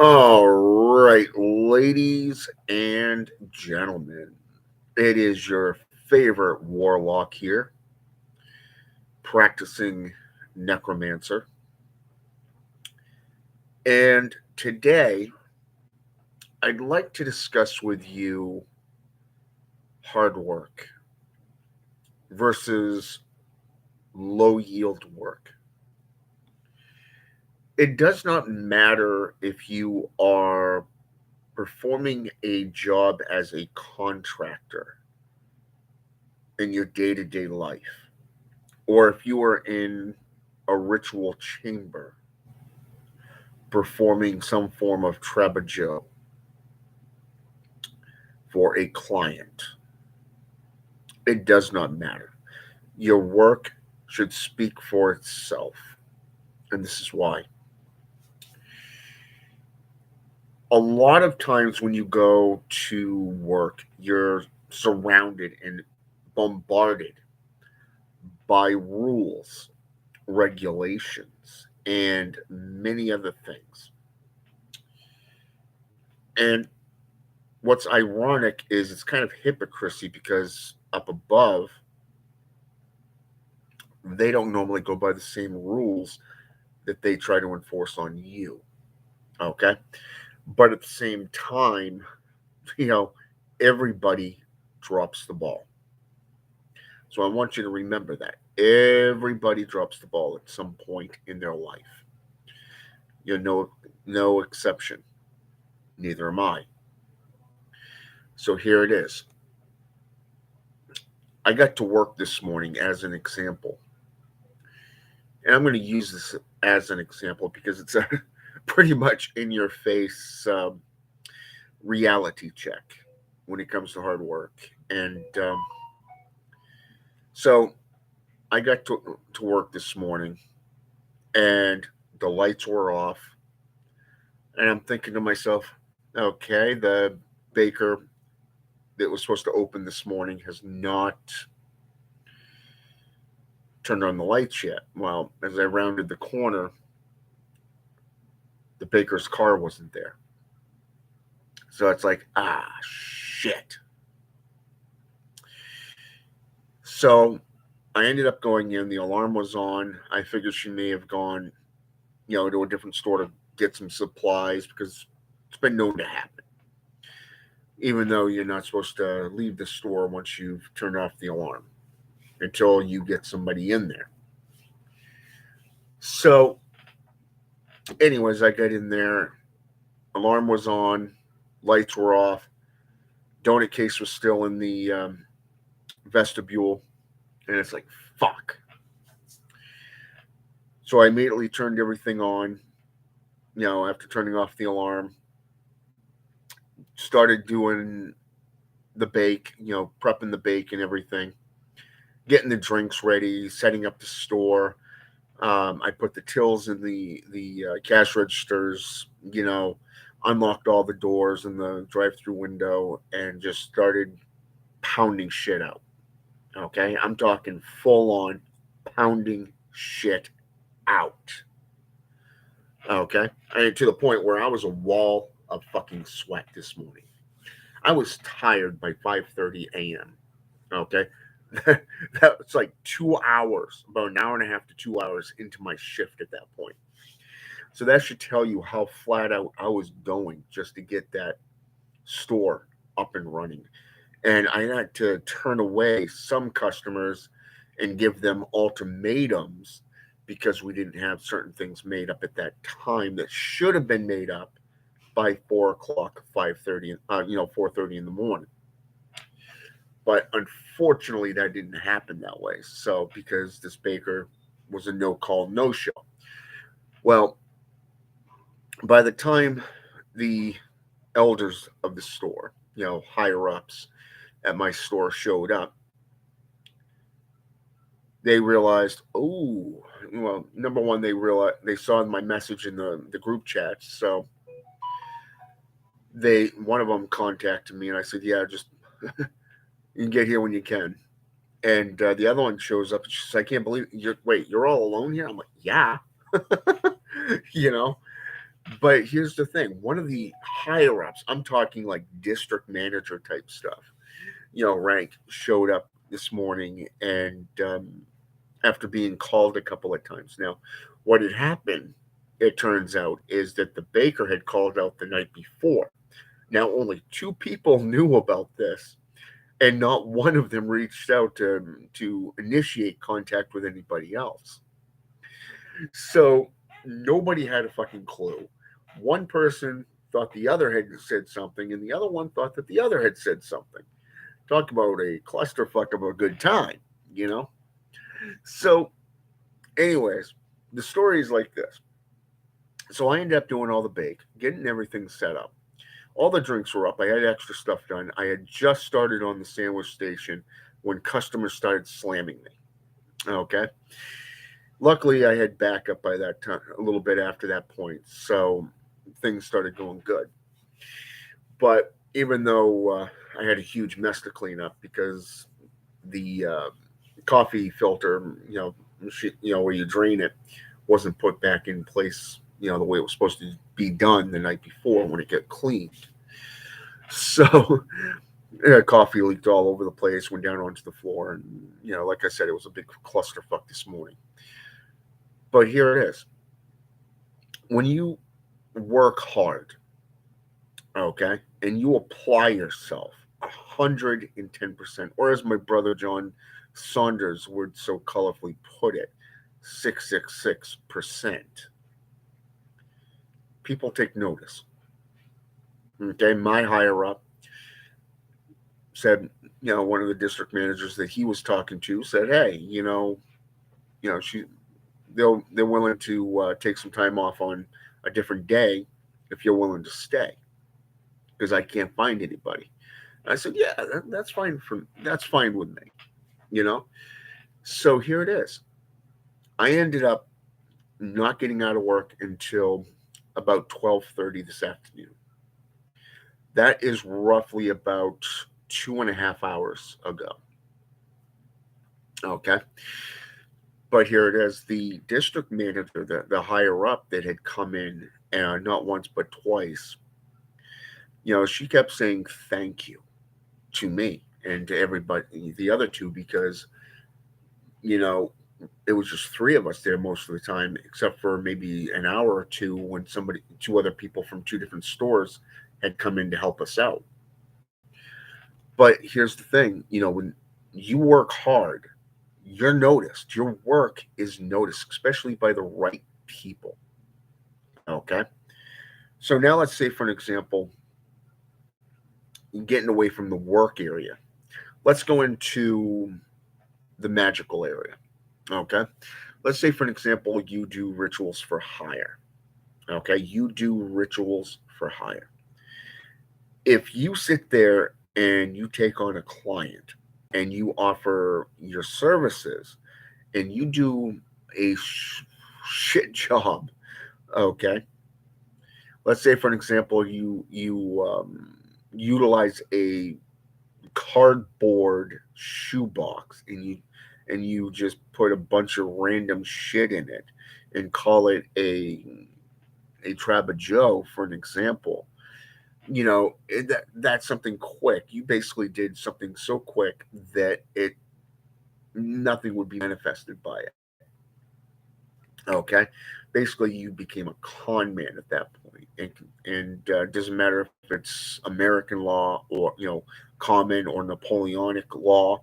All right, ladies and gentlemen, it is your favorite warlock here, practicing necromancer. And today, I'd like to discuss with you hard work versus low yield work. It does not matter if you are performing a job as a contractor in your day to day life, or if you are in a ritual chamber performing some form of trebuchet for a client. It does not matter. Your work should speak for itself. And this is why. A lot of times when you go to work, you're surrounded and bombarded by rules, regulations, and many other things. And what's ironic is it's kind of hypocrisy because up above, they don't normally go by the same rules that they try to enforce on you. Okay. But at the same time, you know, everybody drops the ball. So I want you to remember that. Everybody drops the ball at some point in their life. You're no exception. Neither am I. So here it is. I got to work this morning as an example. And I'm going to use this as an example because it's a pretty much in your face reality check when it comes to hard work. And so I got to work this morning and the lights were off. And I'm thinking to myself, okay, the baker that was supposed to open this morning has not turned on the lights yet. Well, as I rounded the corner, the baker's car wasn't there. So it's like, shit. So I ended up going in. The alarm was on. I figured she may have gone, to a different store to get some supplies because it's been known to happen. Even though you're not supposed to leave the store once you've turned off the alarm until you get somebody in there. So, anyways, I got in there. Alarm was on. Lights were off. Donut case was still in the vestibule. And it's like, fuck. So I immediately turned everything on, after turning off the alarm. Started doing the bake, prepping the bake and everything, getting the drinks ready, setting up the store. I put the tills in the cash registers, unlocked all the doors in the drive-through window, and just started pounding shit out. Okay, I'm talking full on pounding shit out. Okay, and to the point where I was a wall of fucking sweat this morning. I was tired by 5:30 a.m. Okay, that's like 2 hours, about an hour and a half to 2 hours into my shift at that point. So that should tell you how flat out I was going just to get that store up and running. And I had to turn away some customers and give them ultimatums because we didn't have certain things made up at that time that should have been made up by 4 o'clock, 5:30, 4:30 in the morning. But unfortunately, that didn't happen that way. So because this baker was a no call, no show. Well, by the time the elders of the store, higher ups at my store showed up, they realized, oh, well, number one, they saw my message in the group chat. So one of them contacted me and I said, yeah, just you can get here when you can. And the other one shows up and she says, I can't believe you're all alone here. I'm like, yeah, you know, But here's the thing: one of the higher ups, I'm talking like district manager type stuff, rank, showed up this morning, and after being called a couple of times. Now, what had happened, it turns out, is that the baker had called out the night before. Now, only two people knew about this, and not one of them reached out to initiate contact with anybody else. So nobody had a fucking clue. One person thought the other had said something, and the other one thought that the other had said something. Talk about a clusterfuck of a good time, you know? So, anyways, the story is like this. So I ended up doing all the bake, getting everything set up. All the drinks were up. I had extra stuff done. I had just started on the sandwich station when customers started slamming me. Okay. Luckily, I had backup by that time, a little bit after that point. So things started going good. But even though I had a huge mess to clean up because the coffee filter, where you drain it, wasn't put back in place, the way it was supposed to be done the night before when it got cleaned. So coffee leaked all over the place, went down onto the floor, and like I said, it was a big clusterfuck this morning. But here it is: when you work hard, okay, and you apply yourself 110%, or as my brother John Saunders would so colorfully put it, 666%, people take notice. Okay, my higher up said, one of the district managers that he was talking to said, "Hey, she they're willing to take some time off on a different day if you're willing to stay because I can't find anybody." And I said, "Yeah, that's fine with me, you know." So here it is. I ended up not getting out of work until about 12:30 this afternoon. That is roughly about 2.5 hours ago. Okay. But here it is. The district manager, the higher up that had come in, not once but twice, she kept saying thank you to me and to everybody, the other two, because, you know, it was just three of us there most of the time, except for maybe an hour or two when two other people from two different stores had come in to help us out. But here's the thing, when you work hard, you're noticed. Your work is noticed, especially by the right people. Okay. So now let's say, for an example, getting away from the work area, let's go into the magical area. Okay. Let's say, for an example, you do rituals for hire. Okay. You do rituals for hire. If you sit there and you take on a client and you offer your services and you do a shit job, okay. Let's say, for an example, you utilize a cardboard shoebox and you just put a bunch of random shit in it and call it a Traba Joe, for an example. That's something quick. You basically did something so quick that it nothing would be manifested by it. Okay, basically you became a con man at that point, and it doesn't matter if it's American law or common or Napoleonic law,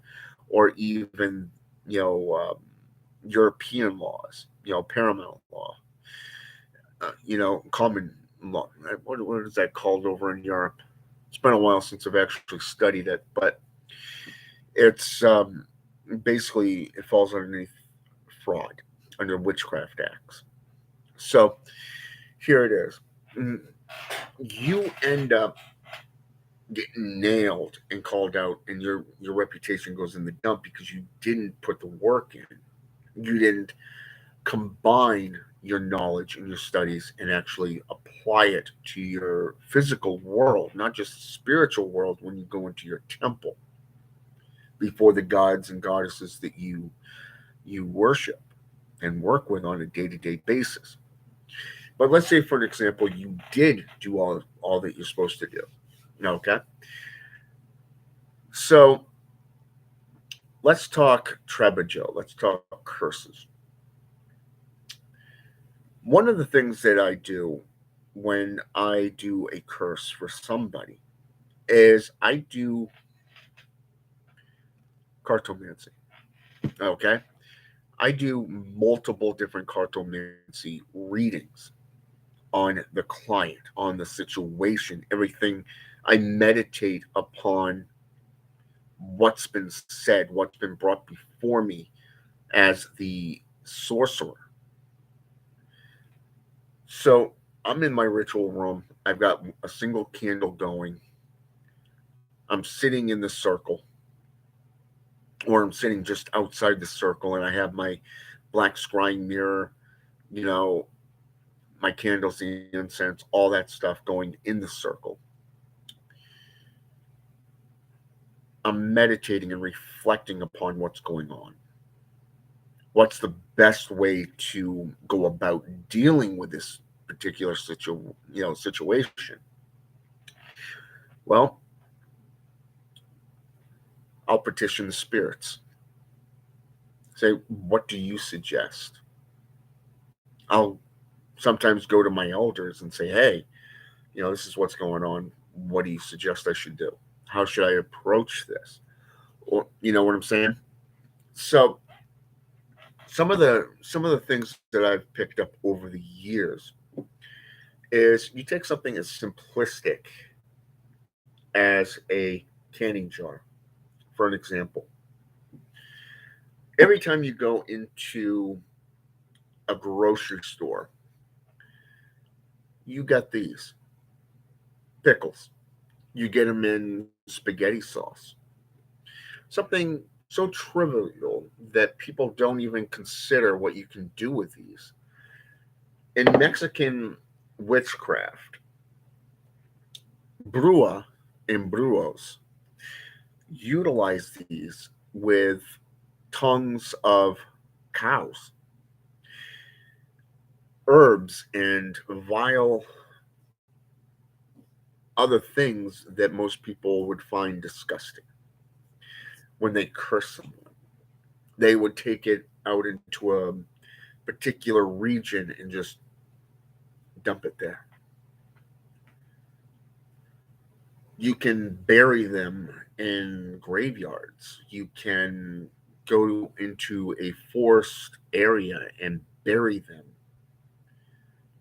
or even European laws, paramount law, common law. What is that called over in Europe? It's been a while since I've actually studied it, but it's basically it falls underneath fraud under witchcraft acts. So here it is. Mm, You end up getting nailed and called out, and your reputation goes in the dump because you didn't put the work in. You didn't combine your knowledge and your studies and actually apply it to your physical world, not just the spiritual world when you go into your temple before the gods and goddesses that you worship and work with on a day-to-day basis. But let's say, for an example, you did do all that you're supposed to do. Okay. So let's talk Trebuchet. Let's talk curses. One of the things that I do when I do a curse for somebody is I do cartomancy. Okay. I do multiple different cartomancy readings on the client, on the situation, everything. I meditate upon what's been said, what's been brought before me as the sorcerer. So I'm in my ritual room. I've got a single candle going. I'm sitting in the circle, or I'm sitting just outside the circle, and I have my black scrying mirror, you know, my candles, the incense, all that stuff going in the circle. I'm meditating and reflecting upon what's going on. What's the best way to go about dealing with this particular situation? Well, I'll petition the spirits. Say, what do you suggest? I'll sometimes go to my elders and say, hey, this is what's going on. What do you suggest I should do? How should I approach this? Or you know what I'm saying? So some of the things that I've picked up over the years is you take something as simplistic as a canning jar, for an example. Every time you go into a grocery store, you got these pickles. You get them in spaghetti sauce. Something so trivial that people don't even consider what you can do with these. In Mexican witchcraft, Brua and Bruos utilize these with tongues of cows, herbs, and vile other things that most people would find disgusting. When they curse someone, they would take it out into a particular region and just dump it there. You can bury them in graveyards. You can go into a forest area and bury them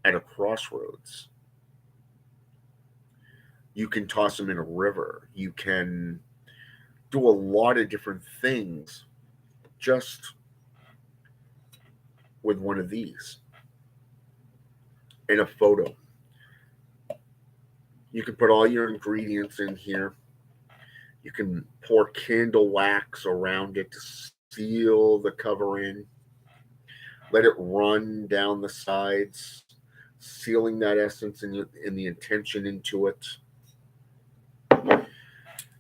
at a crossroads. You can toss them in a river. You can do a lot of different things just with one of these in a photo. You can put all your ingredients in here. You can pour candle wax around it to seal the cover in. Let it run down the sides, sealing that essence and the intention into it.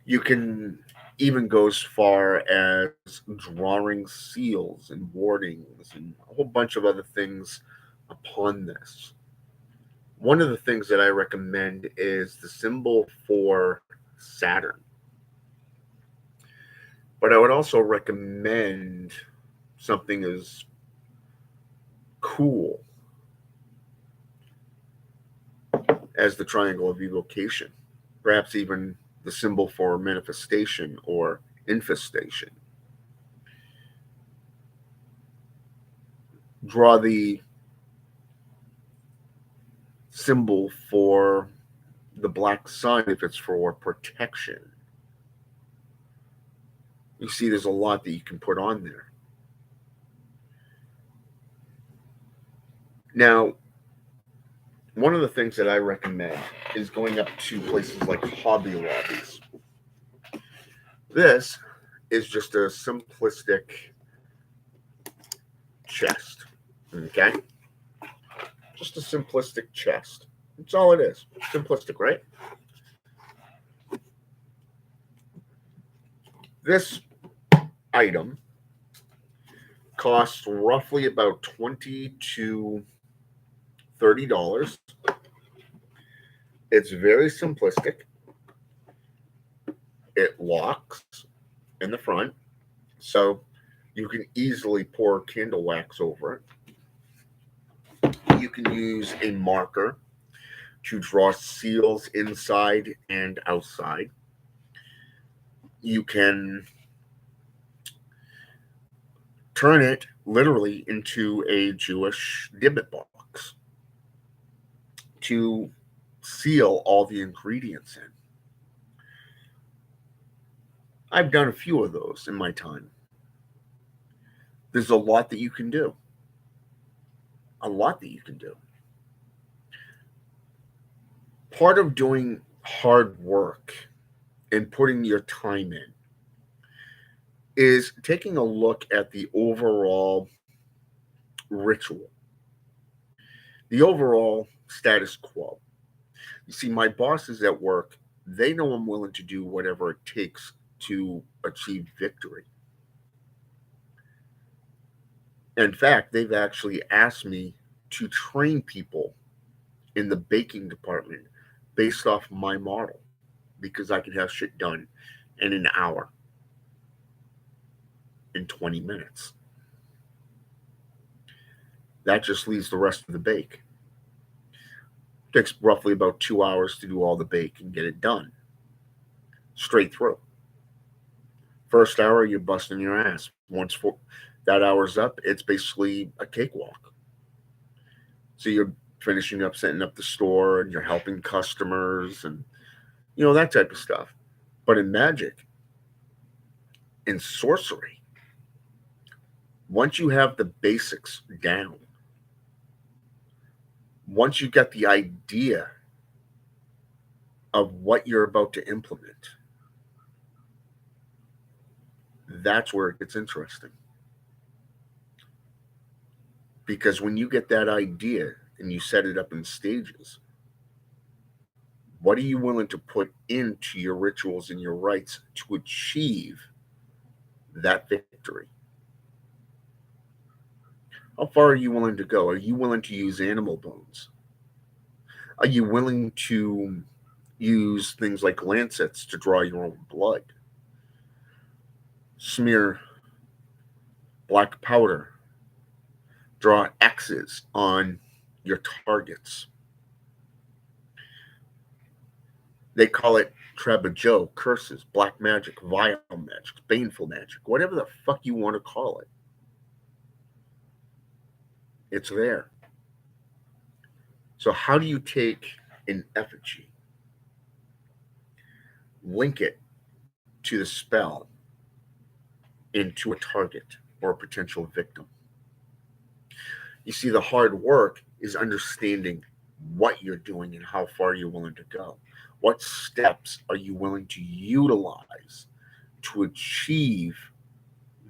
You can even go as far as drawing seals and wardings and a whole bunch of other things upon this. One of the things that I recommend is the symbol for Saturn. But I would also recommend something as cool as the triangle of evocation, perhaps even the symbol for manifestation or infestation. Draw the symbol for the black sun if it's for protection. You see, there's a lot that you can put on there. Now, one of the things that I recommend is going up to places like Hobby Lobbies. This is just a simplistic chest. Okay? Just a simplistic chest. That's all it is. Simplistic, right? This item costs roughly about $20 to $30. It's very simplistic. It locks in the front, so you can easily pour candle wax over it. You can use a marker to draw seals inside and outside. You can turn it literally into a Jewish Dybbuk box to seal all the ingredients in. I've done a few of those in my time. There's a lot that you can do. A lot that you can do. Part of doing hard work and putting your time in is taking a look at the overall ritual, the overall status quo. You see, my bosses at work, they know I'm willing to do whatever it takes to achieve victory. In fact, they've actually asked me to train people in the baking department based off my model because I can have shit done in an hour, in 20 minutes. That just leaves the rest of the bake. It takes roughly about 2 hours to do all the bake and get it done. Straight through. First hour, you're busting your ass. Once that hour's up, it's basically a cakewalk. So you're finishing up, setting up the store, and you're helping customers and, that type of stuff. But in magic, in sorcery, once you have the basics down, once you get the idea of what you're about to implement, that's where it gets interesting. Because when you get that idea and you set it up in stages, what are you willing to put into your rituals and your rites to achieve that victory? How far are you willing to go? Are you willing to use animal bones? Are you willing to use things like lancets to draw your own blood? Smear black powder, draw X's on your targets. They call it Trabajo, curses, black magic, vile magic, baneful magic, whatever the fuck you want to call it. It's there. So how do you take an effigy, link it to the spell, into a target or a potential victim? You see, the hard work is understanding what you're doing and how far you're willing to go. What steps are you willing to utilize to achieve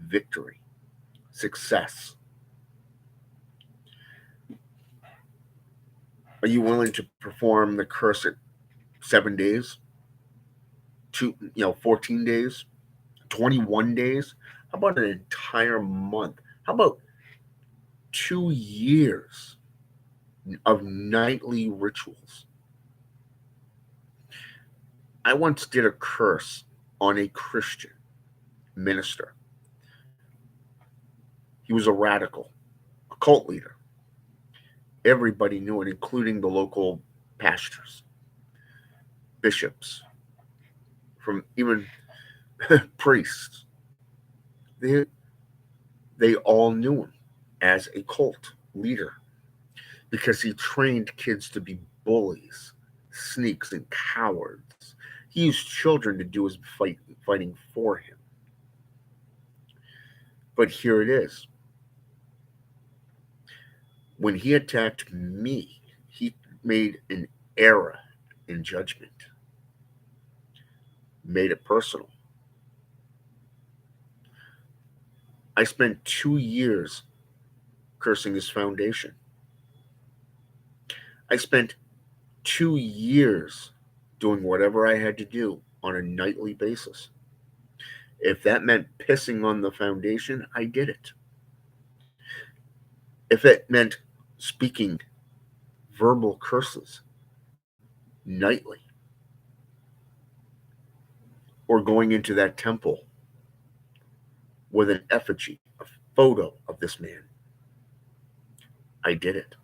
victory, success? Are you willing to perform the curse at 7 days, 14 days, 21 days? How about an entire month? How about 2 years of nightly rituals? I once did a curse on a Christian minister. He was a radical, a cult leader. Everybody knew it, including the local pastors, bishops, from even priests. They all knew him as a cult leader because he trained kids to be bullies, sneaks, and cowards. He used children to do his fighting for him. But here it is. When he attacked me, he made an error in judgment, made it personal. I spent 2 years cursing his foundation. I spent 2 years doing whatever I had to do on a nightly basis. If that meant pissing on the foundation, I did it. If it meant speaking verbal curses nightly, or going into that temple with an effigy, a photo of this man. I did it.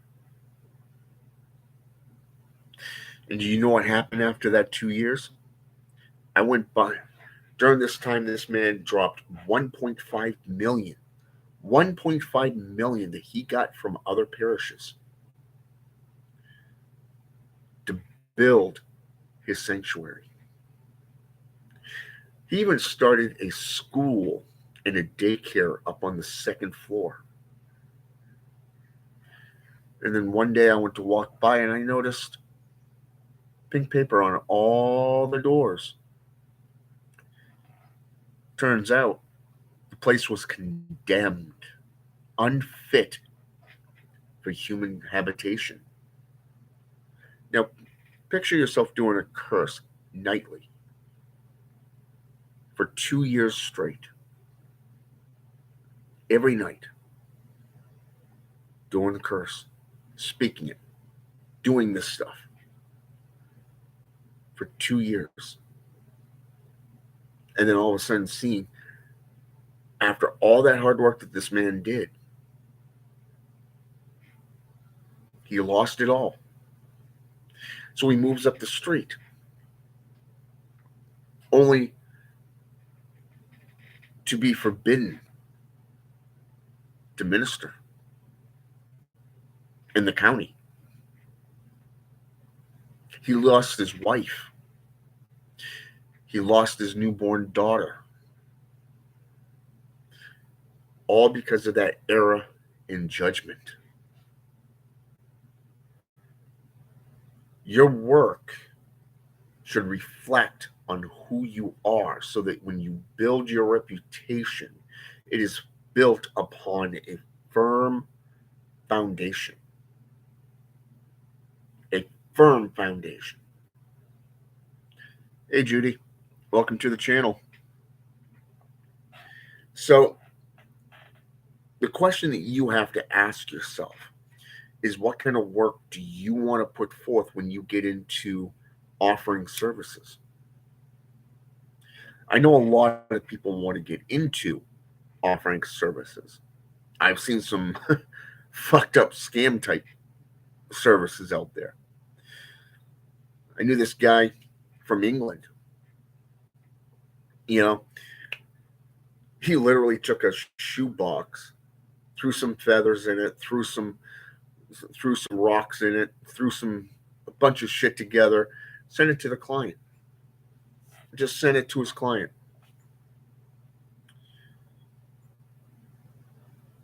And do you know what happened after that 2 years? I went by. During this time, this man dropped 1.5 million. 1.5 million that he got from other parishes to build his sanctuary. He even started a school and a daycare up on the second floor. And then one day I went to walk by and I noticed pink paper on all the doors. Turns out the place was condemned, unfit for human habitation. Now, picture yourself doing a curse nightly for 2 years straight. Every night, doing the curse, speaking it, doing this stuff for 2 years. And then all of a sudden, seeing after all that hard work that this man did, he lost it all. So he moves up the street, only to be forbidden to minister in the county. He lost his wife. He lost his newborn daughter. All because of that error in judgment. Your work should reflect on who you are so that when you build your reputation, it is built upon a firm foundation. A firm foundation. Hey, Judy. Welcome to the channel. So, the question that you have to ask yourself is, what kind of work do you want to put forth when you get into offering services? I know a lot of people want to get into offering services. I've seen some fucked up scam type services out there. I knew this guy from England. You know, he literally took a shoebox, threw some feathers in it, threw some rocks in it, threw a bunch of shit together, sent it to the client. Just sent it to his client.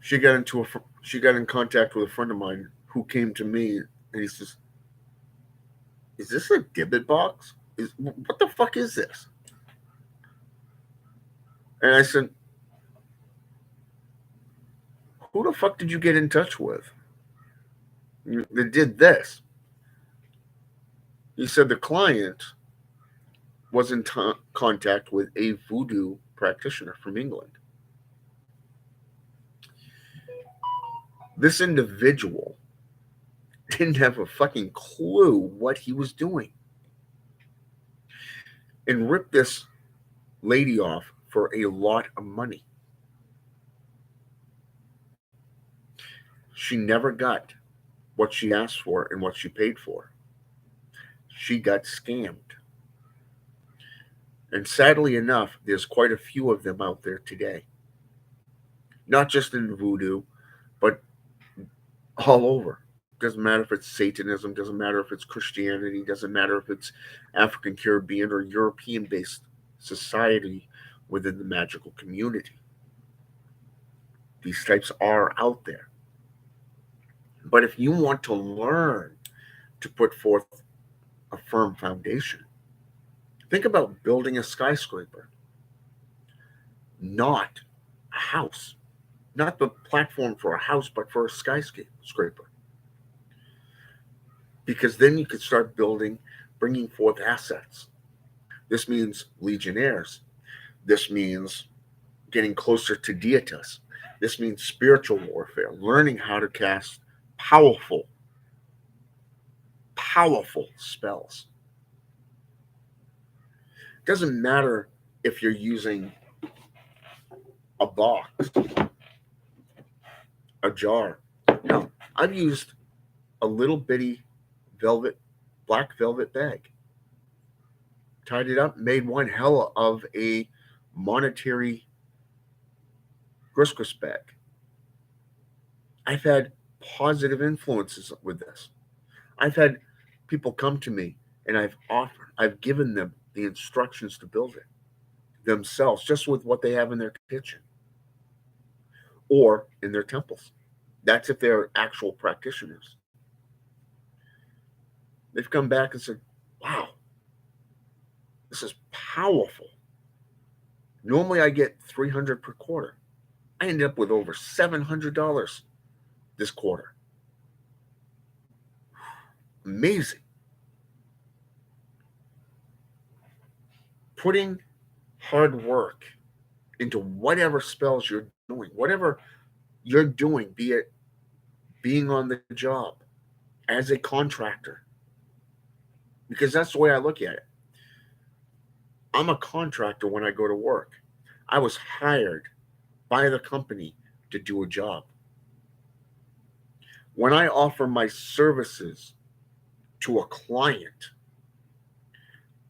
She got in contact with a friend of mine who came to me and he says, "Is this a Dybbuk box? What the fuck is this?" And I said, "Who the fuck did you get in touch with that did this?" He said the client was in contact with a voodoo practitioner from England. This individual didn't have a fucking clue what he was doing and ripped this lady off for a lot of money. She never got what she asked for and what she paid for. She got scammed. And sadly enough, there's quite a few of them out there today. Not just in voodoo, but all over. Doesn't matter if it's Satanism, doesn't matter if it's Christianity, doesn't matter if it's African Caribbean or European based society within the magical community. These types are out there. But if you want to learn to put forth a firm foundation, think about building a skyscraper, not a house, not the platform for a house, but for a skyscraper. Because then you could start bringing forth assets. This means legionnaires. This means getting closer to deitas. This means spiritual warfare, learning how to cast powerful powerful spells. It doesn't matter if you're using a box, a jar. No, I've used a little bitty black velvet bag, tied it up, made one hell of a monetary Christmas bag. I've had positive influences with this. I've had people come to me and I've given them the instructions to build it themselves just with what they have in their kitchen or in their temples. That's if they're actual practitioners. They've come back and said, wow, this is powerful. Normally I get $300 per quarter. I ended up with over $700 this quarter. Amazing. Putting hard work into whatever spells you're doing, whatever you're doing, be it being on the job, as a contractor, because that's the way I look at it. I'm a contractor when I go to work. I was hired by the company to do a job. When I offer my services to a client,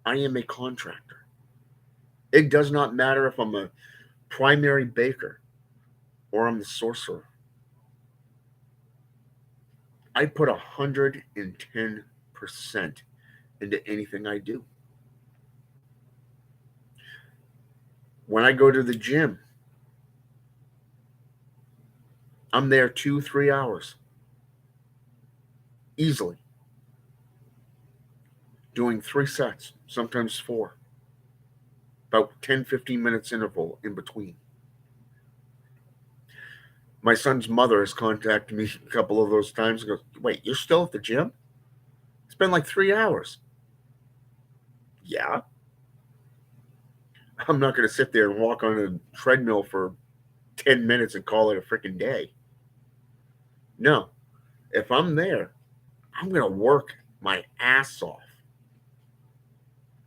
I am a contractor. It does not matter if I'm a primary baker or I'm the sorcerer. I put 110% into anything I do. When I go to the gym, I'm there 2-3 hours easily, doing 3 sets, sometimes 4, about 10-15 minutes interval in between. My son's mother has contacted me a couple of those times and goes, wait, you're still at the gym? It's been like 3 hours. Yeah. I'm not going to sit there and walk on a treadmill for 10 minutes and call it a freaking day. No. If I'm there, I'm going to work my ass off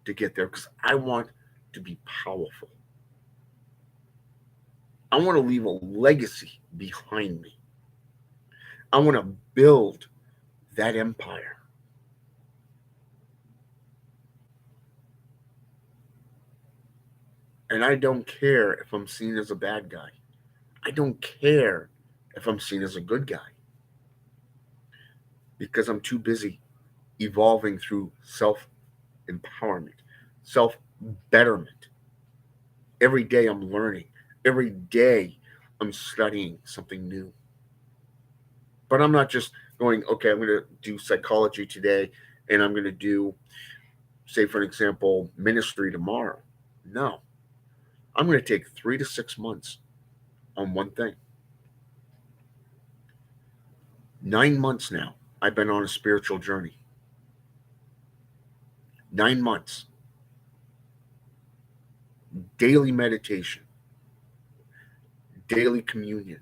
to get there because I want to be powerful. I want to leave a legacy behind me. I want to build that empire. And I don't care if I'm seen as a bad guy. I don't care if I'm seen as a good guy. Because I'm too busy evolving through self-empowerment, self-betterment. Every day I'm learning. Every day I'm studying something new. But I'm not just going, okay, I'm going to do psychology today and I'm going to do, say, for example, ministry tomorrow. No. I'm going to take 3 to 6 months on one thing. 9 months now, I've been on a spiritual journey. 9 months. Daily meditation. Daily communion.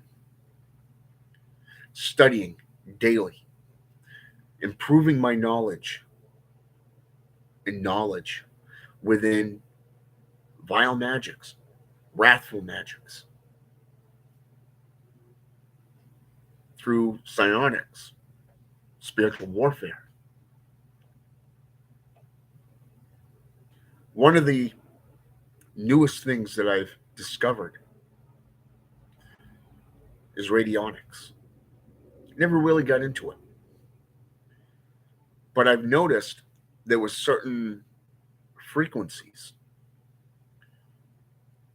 Studying daily. Improving my knowledge within vile magics, wrathful magics, through psionics, spiritual warfare. One of the newest things that I've discovered is radionics. Never really got into it. But I've noticed there was certain frequencies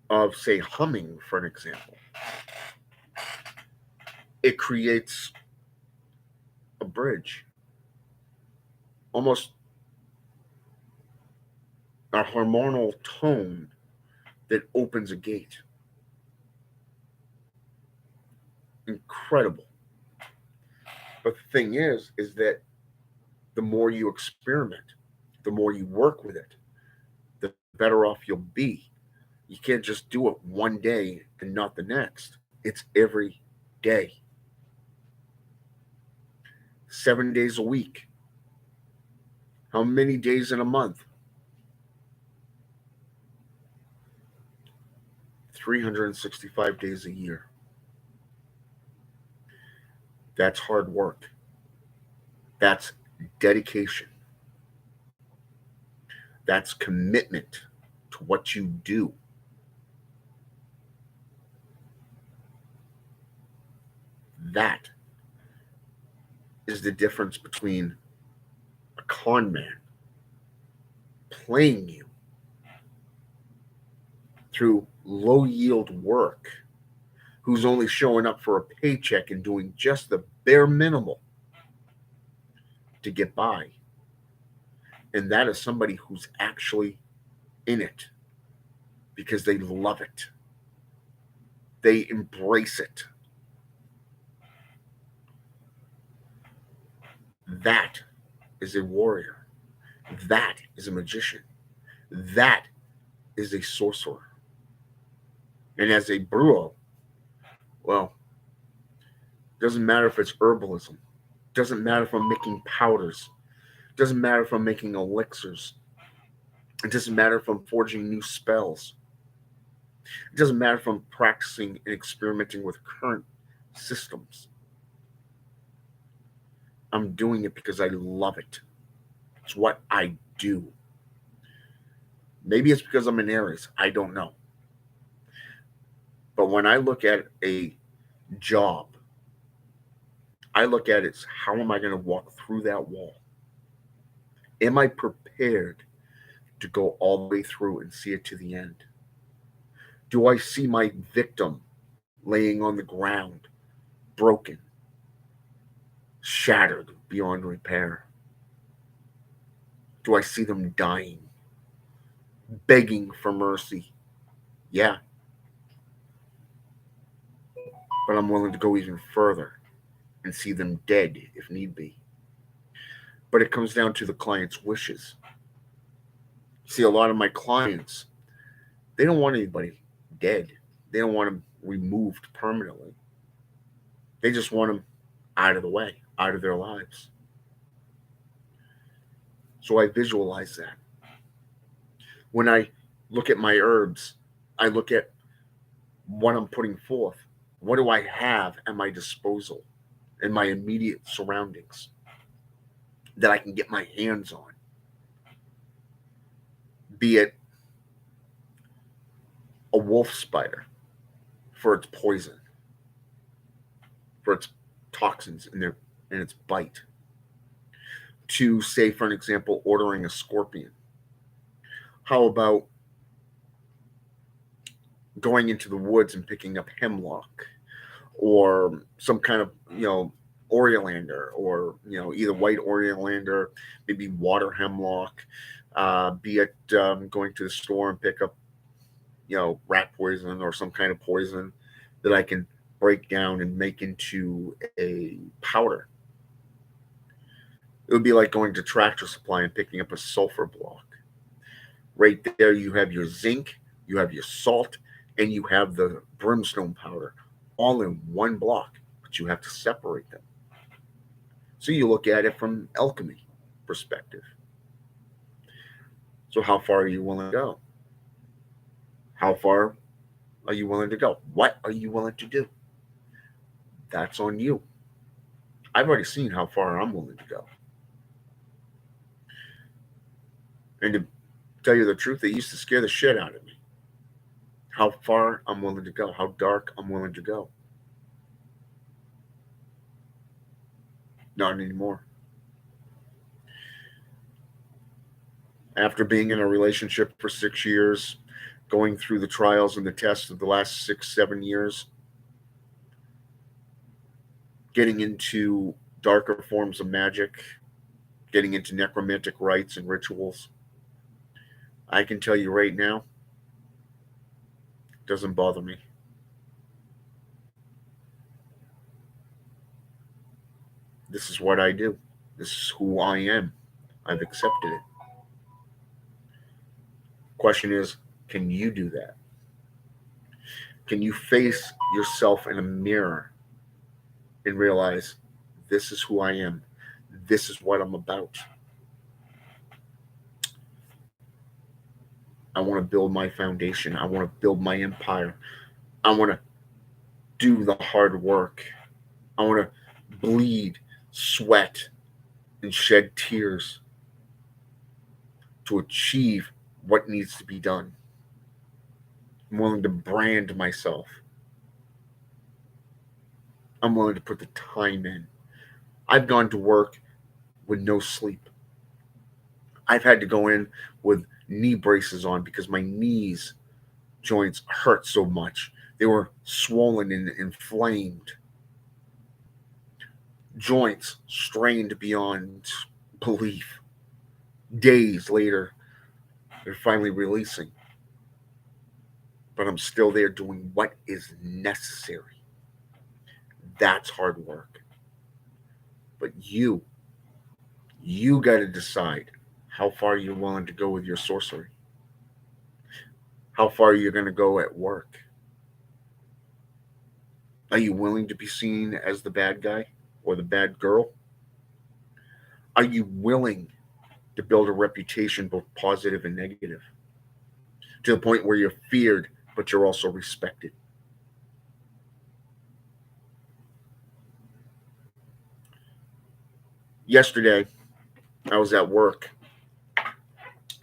of, say, humming, for an example. It creates a bridge, almost a hormonal tone that opens a gate. Incredible. But the thing is that the more you experiment, the more you work with it, the better off you'll be. You can't just do it one day and not the next. It's every day. 7 days a week. How many days in a month? 365 days a year. That's hard work. That's dedication. That's commitment to what you do. That is the difference between a con man playing you through low yield work, who's only showing up for a paycheck and doing just the bare minimal to get by. And that is somebody who's actually in it because they love it, they embrace it. That is a warrior. That is a magician. That is a sorcerer. And as a brewer, well, doesn't matter if it's herbalism, doesn't matter if I'm making powders, doesn't matter if I'm making elixirs, it doesn't matter if I'm forging new spells, it doesn't matter if I'm practicing and experimenting with current systems. I'm doing it because I love it. It's what I do. Maybe it's because I'm an Aries. I don't know. But when I look at a job, I look at it as how am I going to walk through that wall? Am I prepared to go all the way through and see it to the end? Do I see my victim laying on the ground, broken, shattered beyond repair? Do I see them dying, begging for mercy? Yeah. But I'm willing to go even further and see them dead if need be. But it comes down to the client's wishes. See, a lot of my clients, they don't want anybody dead. They don't want them removed permanently. They just want them out of the way, out of their lives. So I visualize that. When I look at my herbs, I look at what I'm putting forth. What do I have at my disposal in my immediate surroundings that I can get my hands on? Be it a wolf spider for its poison, for its toxins in its bite, to, say, for an example, ordering a scorpion. How about going into the woods and picking up hemlock or some kind of, Oriolander, or, either white Oriolander, maybe water hemlock, be it going to the store and pick up, rat poison or some kind of poison that I can break down and make into a powder. It would be like going to Tractor Supply and picking up a sulfur block. Right there, you have your zinc, you have your salt, and you have the brimstone powder all in one block, but you have to separate them. So you look at it from alchemy perspective. So how far are you willing to go? How far are you willing to go? What are you willing to do? That's on you. I've already seen how far I'm willing to go. And to tell you the truth, it used to scare the shit out of me. How far I'm willing to go, how dark I'm willing to go. Not anymore. After being in a relationship for 6 years, going through the trials and the tests of the last 6, 7 years, getting into darker forms of magic, getting into necromantic rites and rituals, I can tell you right now, it doesn't bother me. This is what I do. This is who I am. I've accepted it. Question is, can you do that? Can you face yourself in a mirror and realize this is who I am? This is what I'm about. I want to build my foundation. I want to build my empire. I want to do the hard work. I want to bleed, sweat, and shed tears to achieve what needs to be done. I'm willing to brand myself. I'm willing to put the time in. I've gone to work with no sleep. I've had to go in with knee braces on because my knees joints hurt so much. They were swollen and inflamed. Joints strained beyond belief. Days later, they're finally releasing. But I'm still there doing what is necessary. That's hard work. But you got to decide how far you're willing to go with your sorcery. How far you're going to go at work. Are you willing to be seen as the bad guy or the bad girl? Are you willing to build a reputation, both positive and negative, to the point where you're feared, but you're also respected? Yesterday, I was at work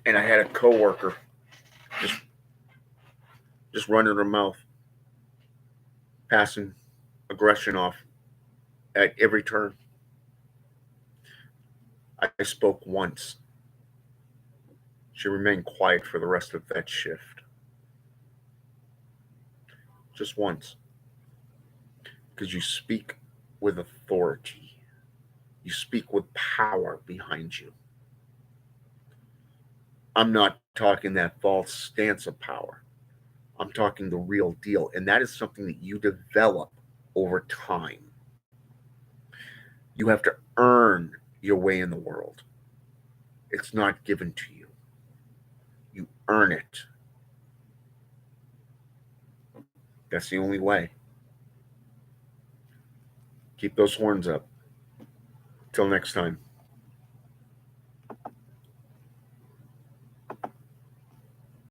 and I had a coworker just just running her mouth, passing aggression off at every turn. I spoke once. She remained quiet for the rest of that shift. Just once. Because you speak with authority. You speak with power behind you. I'm not talking that false stance of power. I'm talking the real deal. And that is something that you develop over time. You have to earn your way in the world. It's not given to you. You earn it. That's the only way. Keep those horns up. Till next time.